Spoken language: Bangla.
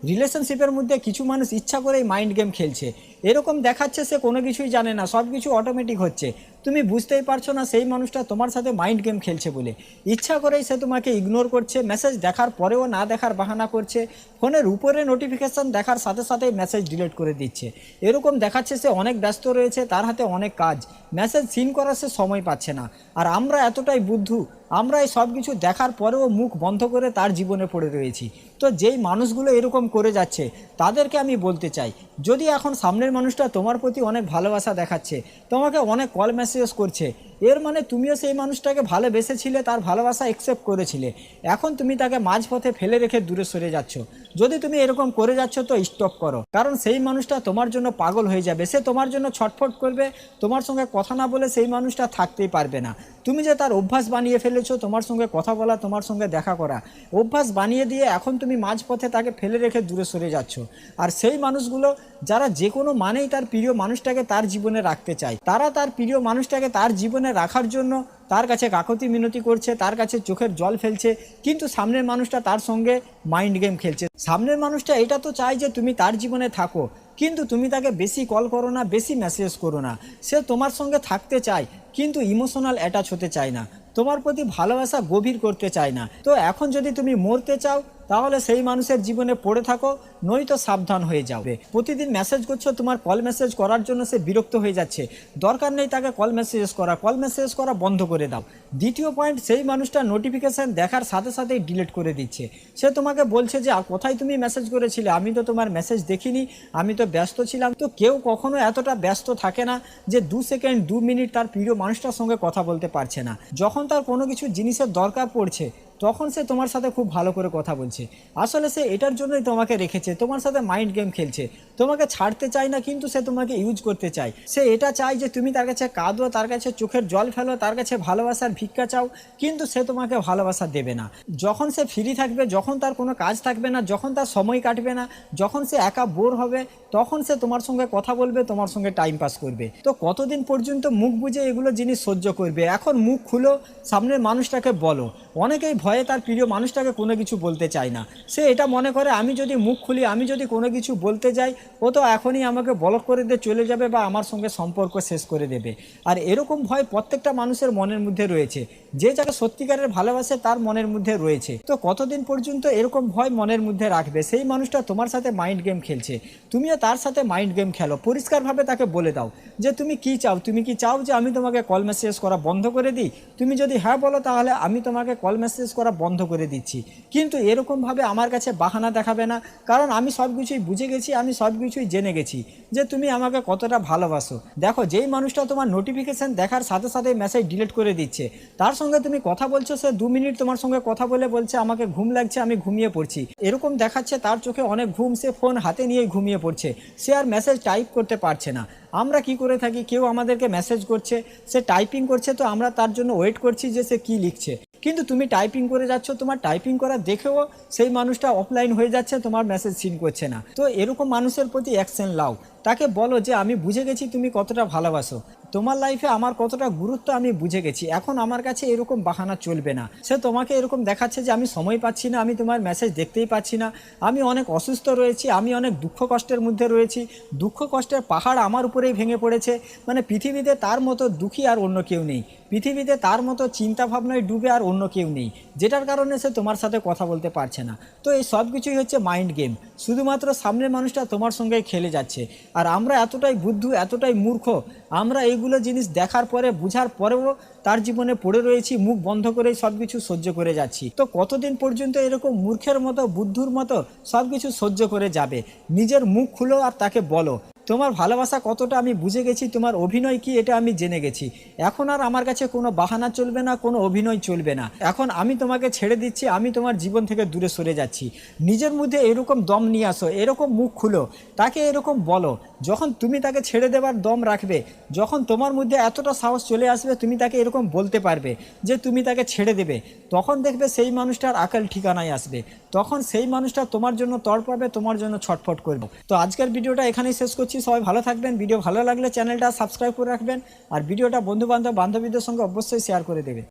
রিলেশনশিপের মধ্যে কিছু মানুষ ইচ্ছা করেই মাইন্ড গেম খেলছে, এরকম দেখাচ্ছে সে কোনো কিছুই জানে না, সব কিছু অটোমেটিক হচ্ছে, তুমি বুঝতেই পারছো না সেই মানুষটা তোমার সাথে মাইন্ড গেম খেলছে বলে। ইচ্ছা করেই সে তোমাকে ইগনোর করছে, মেসেজ দেখার পরেও না দেখার বাহানা করছে, ফোনের উপরে নোটিফিকেশান দেখার সাথে সাথেই মেসেজ ডিলিট করে দিচ্ছে, এরকম দেখাচ্ছে সে অনেক ব্যস্ত রয়েছে, তার হাতে অনেক কাজ, মেসেজ সিন করার সে সময় পাচ্ছে না। আর আমরা এতটাই বুদ্ধু, আমরা এই সব কিছু দেখার পরেও মুখ বন্ধ করে তার জীবনে পড়ে রয়েছি। তো যেই মানুষগুলো এরকম করে যাচ্ছে তাদেরকে আমি বলতে চাই, যদি এখন সামনের মানুষটা তোমার প্রতি অনেক ভালোবাসা দেখাচ্ছে, তোমাকে অনেক কল মেসেজ করছে, এর মানে তুমিও সেই মানুষটাকে ভালোবেসেছিলে, তার ভালোবাসা অ্যাকসেপ্ট করেছিলে, এখন তুমি তাকে মাঝপথে ফেলে রেখে দূরে সরে যাচ্ছ। যদি তুমি এরকম করে যাচ্ছ তো স্টপ করো, কারণ সেই মানুষটা তোমার জন্য পাগল হয়ে যাবে, সে তোমার জন্য ছটফট করবে, তোমার সঙ্গে কথা না বলে সেই মানুষটা থাকতেই পারবে না। তুমি যে তার অভ্যাস বানিয়ে ফেলেছো তোমার সঙ্গে কথা বলা, তোমার সঙ্গে দেখা করা, অভ্যাস বানিয়ে দিয়ে এখন তুমি মাঝপথে তাকে ফেলে রেখে দূরে সরে যাচ্ছ। আর সেই মানুষগুলো যারা যে কোনো মানেই তার প্রিয় মানুষটাকে তার জীবনে রাখতে চায়, তারা তার প্রিয় মানুষটাকে তার জীবনে রাখার জন্য তার কাছে কাকতি মিনতি করছে, তার কাছে চোখের জল ফেলছে, কিন্তু সামনের মানুষটা তার সঙ্গে মাইন্ড গেম খেলছে। সামনের মানুষটা এটা তো চায় যে তুমি তার জীবনে থাকো, কিন্তু তুমি তাকে বেশি কল করো না, বেশি মেসেজ করো না, সে তোমার সঙ্গে থাকতে চায় কিন্তু ইমোশনাল অ্যাটাচ হতে চায় না, তোমার প্রতি ভালোবাসা গভীর করতে চায় না। তো এখন যদি তুমি মরতে চাও তাহলে সেই মানুষের জীবনে পড়ে থাকো, নয়তো সাবধান হয়ে যাবে। প্রতিদিন মেসেজ করছো, তোমার কল মেসেজ করার জন্য সে বিরক্ত হয়ে যাচ্ছে, দরকার নেই তাকে কল মেসেজ করা বন্ধ করে দাও। দ্বিতীয় পয়েন্ট, সেই মানুষটা নোটিফিকেশান দেখার সাথে সাথেই ডিলিট করে দিচ্ছে, সে তোমাকে বলছে যে কোথায় তুমি মেসেজ করেছিলে, আমি তো তোমার মেসেজ দেখিনি, আমি তো ব্যস্ত ছিলাম। তো কেউ কখনো এতটা ব্যস্ত থাকে না যে 2 সেকেন্ড 2 মিনিট তার প্রিয় মানুষটার সঙ্গে কথা বলতে পারছে না। যখন তার কোনো কিছু জিনিসের দরকার পড়ছে তখন সে তোমার সাথে খুব ভালো করে কথা বলছে, আসলে সে এটার জন্যই তোমাকে রেখেছে, তোমার সাথে মাইন্ড গেম খেলছে, তোমাকে ছাড়তে চায় না, কিন্তু সে তোমাকে ইউজ করতে চায়। সে এটা চায় যে তুমি তার কাছে কাঁদো, তার কাছে চোখের জল ফেলো, তার কাছে ভালোবাসার ভিক্ষা চাও, কিন্তু সে তোমাকে ভালোবাসা দেবে না। যখন সে ফ্রি থাকবে, যখন তার কোনো কাজ থাকবে না, যখন তার সময় কাটবে না, যখন সে একা বোর হবে, তখন সে তোমার সঙ্গে কথা বলবে, তোমার সঙ্গে টাইম পাস করবে। তো কতদিন পর্যন্ত মুখ বুঝে এগুলো জিনিস সহ্য করবে? এখন মুখ খুলো, সামনের মানুষটাকে বলো। অনেকেই ভয়ে তার প্রিয় মানুষটাকে কোনো কিছু বলতে চায় না, সে এটা মনে করে আমি যদি মুখ খুলি, আমি যদি কোনো কিছু বলতে যাই, ও তো এখনই আমাকে ব্লক করে দিয়ে চলে যাবে বা আমার সঙ্গে সম্পর্ক শেষ করে দেবে। আর এরকম ভয় প্রত্যেকটা মানুষের মনের মধ্যে রয়েছে, যে যাকে সত্যিকারের ভালোবাসে তার মনের মধ্যে রয়েছে। তো কতদিন পর্যন্ত এরকম ভয় মনের মধ্যে রাখবে? সেই মানুষটা তোমার সাথে মাইন্ড গেম খেলছে, তুমিও তার সাথে মাইন্ড গেম খেলো। পরিষ্কারভাবে তাকে বলে দাও যে তুমি কি চাও, তুমি কি চাও যে আমি তোমাকে কল মেসেজ করা বন্ধ করে দিই? তুমি যদি হ্যাঁ বলো তাহলে আমি তোমাকে কল মেসেজ করা বন্ধ করে দিচ্ছি, কিন্তু এরকমভাবে আমার কাছে বাহানা দেখাবে না, কারণ আমি সব কিছুই বুঝে গেছি, আমি সব কিছুই জেনে গেছি যে তুমি আমাকে কতটা ভালোবাসো। দেখো, যেই মানুষটা তোমার নোটিফিকেশান দেখার সাথে সাথে মেসেজ ডিলিট করে দিচ্ছে, তার সঙ্গে তুমি কথা বলছো, সে 2 মিনিট তোমার সঙ্গে কথা বলে বলছে আমাকে ঘুম লাগছে, আমি ঘুমিয়ে পড়ছি, এরকম দেখাচ্ছে তার চোখে অনেক ঘুম, সে ফোন হাতে নিয়েই ঘুমিয়ে পড়ছে, সে আর মেসেজ টাইপ করতে পারছে না। আমরা কি করে থাকি, কেউ আমাদেরকে মেসেজ করছে, সে টাইপিং করছে, তো আমরা তার জন্য ওয়েট করছি যে সে কি লিখছে, কিন্তু তুমি টাইপিং করে যাচ্ছ, তোমার টাইপিং করা দেখেও সেই মানুষটা অফলাইন হয়ে যাচ্ছে, তোমার মেসেজ সিন করছে না। তো এরকম মানুষের প্রতি অ্যাকশন নাও, তাকে বলো যে আমি বুঝে গেছি তুমি কতটা ভালোবাসো, তোমার লাইফে আমার কতটা গুরুত্ব আমি বুঝে গেছি, এখন আমার কাছে এরকম বাহানা চলবে না। সে তোমাকে এরকম দেখাচ্ছে যে আমি সময় পাচ্ছি না, আমি তোমার মেসেজ দেখতেই পাচ্ছি না, আমি অনেক অসুস্থ রয়েছি, আমি অনেক দুঃখ কষ্টের মধ্যে রয়েছি, দুঃখ কষ্টের পাহাড় আমার উপরেই ভেঙে পড়েছে, মানে পৃথিবীতে তার মতো দুঃখী আর অন্য কেউ নেই, পৃথিবীতে তার মতো চিন্তা ভাবনায় ডুবে আর অন্য কেউ নেই, যেটার কারণে সে তোমার সাথে কথা বলতে পারছে না। তো এই সব কিছুই হচ্ছে মাইন্ড গেম, শুধুমাত্র সামনের মানুষটা তোমার সঙ্গে খেলে যাচ্ছে। আর আমরা এতটাই বুদ্ধু, এতটাই মূর্খ, আমরা এইগুলো জিনিস দেখার পরে, বুঝার পরেও তার জীবনে পড়ে রয়েছি, মুখ বন্ধ করেই সব কিছু সহ্য করে যাচ্ছি। তো কতদিন পর্যন্ত এরকম মূর্খের মতো, বুদ্ধুর মতো সব কিছু সহ্য করে যাবে? নিজের মুখ খুলো আর তাকে বলো তোমার ভালোবাসা কতটা আমি বুঝে গেছি, তোমার অভিনয় কি এটা আমি জেনে গেছি, এখন আর আমার কাছে কোনো বাহানা চলবে না, কোনো অভিনয় চলবে না, এখন আমি তোমাকে ছেড়ে দিচ্ছি, আমি তোমার জীবন থেকে দূরে সরে যাচ্ছি। নিজের মধ্যে এরকম দম নিয়ে আসো, এরকম মুখ খুলো, তাকে এরকম বলো। যখন তুমি তাকে ছেড়ে দেবার দম রাখবে, যখন তোমার মধ্যে এতটা সাহস চলে আসবে, তুমি তাকে এরকম বলতে পারবে যে তুমি তাকে ছেড়ে দেবে, তখন দেখবে সেই মানুষটার আকাল ঠিকানায় আসবে, তখন সেই মানুষটা তোমার জন্য তড়পাবে, তোমার জন্য ছটফট করবে। তো আজকের ভিডিওটা এখানেই শেষ করছি, সবাই ভালো থাকবেন, ভিডিও ভালো লাগলে চ্যানেলটা সাবস্ক্রাইব করে রাখবেন, আর ভিডিওটা বন্ধু বান্ধবীদের সঙ্গে অবশ্যই শেয়ার করে দেবে।